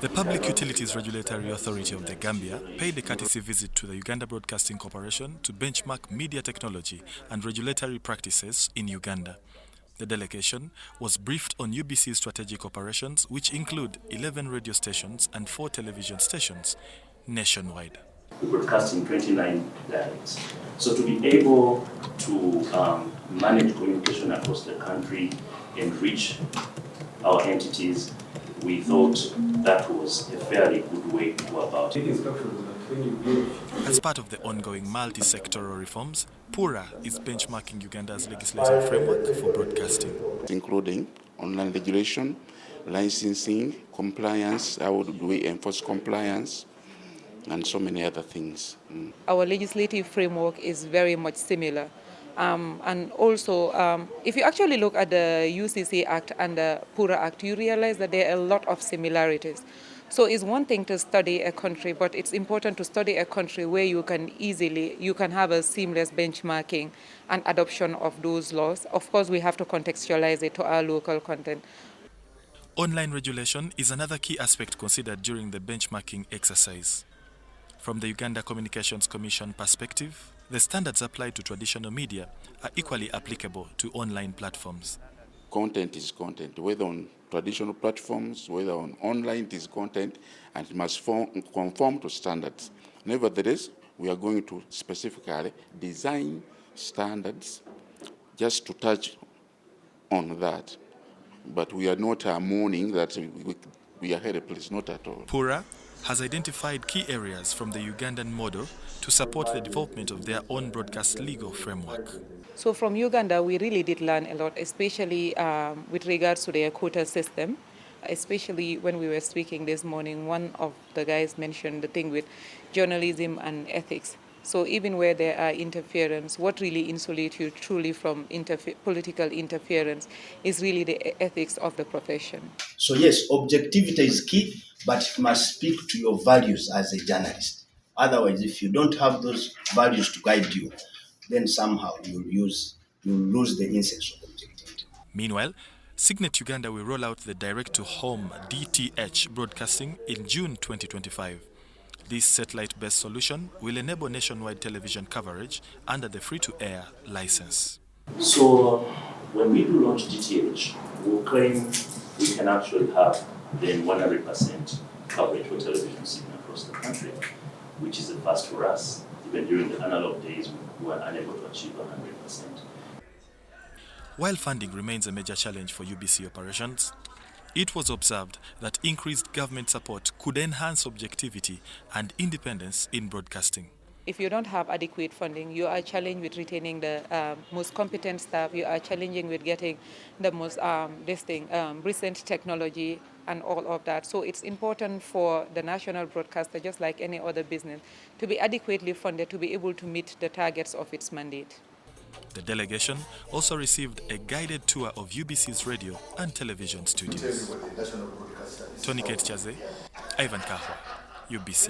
The Public Utilities Regulatory Authority of the Gambia paid a courtesy visit to the Uganda Broadcasting Corporation to benchmark media technology and regulatory practices in Uganda. The delegation was briefed on UBC's strategic operations, which include 11 radio stations and 4 television stations nationwide. We broadcast in 29 dialects. So to be able to manage communication across the country and reach our entities, we thought that was a fairly good way to go about it. As part of the ongoing multi-sectoral reforms, PURA is benchmarking Uganda's legislative framework for broadcasting, including online regulation, licensing, compliance, how do we enforce compliance, and so many other things. Our legislative framework is very much similar. And also, if you actually look at the UCC Act and the PURA Act, you realize that there are a lot of similarities. So it's one thing to study a country, but it's important to study a country where you can have a seamless benchmarking and adoption of those laws. Of course, we have to contextualize it to our local content. Online regulation is another key aspect considered during the benchmarking exercise. From the Uganda Communications Commission perspective, the standards applied to traditional media are equally applicable to online platforms. Content is content, whether on traditional platforms, whether on online, it is content, and it must conform to standards. Nevertheless, we are going to specifically design standards just to touch on that. But we are not mourning that we are helpless, not at all. PURA has identified key areas from the Ugandan model to support the development of their own broadcast legal framework. So from Uganda, we really did learn a lot, especially with regards to their quota system. Especially when we were speaking this morning, one of the guys mentioned the thing with journalism and ethics. So even where there are interference, what really insulates you truly from political interference is really the ethics of the profession. So yes, objectivity is key, but it must speak to your values as a journalist. Otherwise, if you don't have those values to guide you, then somehow you'll lose the essence of objectivity. Meanwhile, Signet Uganda will roll out the direct-to-home DTH broadcasting in June 2025. This satellite-based solution will enable nationwide television coverage under the free-to-air license. So when we do launch DTH, we'll claim we can actually have then 100% coverage for television signal across the country, which is a first for us. Even during the analog days, we were unable to achieve 100%. While funding remains a major challenge for UBC operations, it was observed that increased government support could enhance objectivity and independence in broadcasting. If you don't have adequate funding, you are challenged with retaining the most competent staff, you are challenging with getting the most recent technology and all of that. So it's important for the national broadcaster, just like any other business, to be adequately funded to be able to meet the targets of its mandate. The delegation also received a guided tour of UBC's radio and television studios. Tony Kate Chaze, Ivan Kahwa, UBC.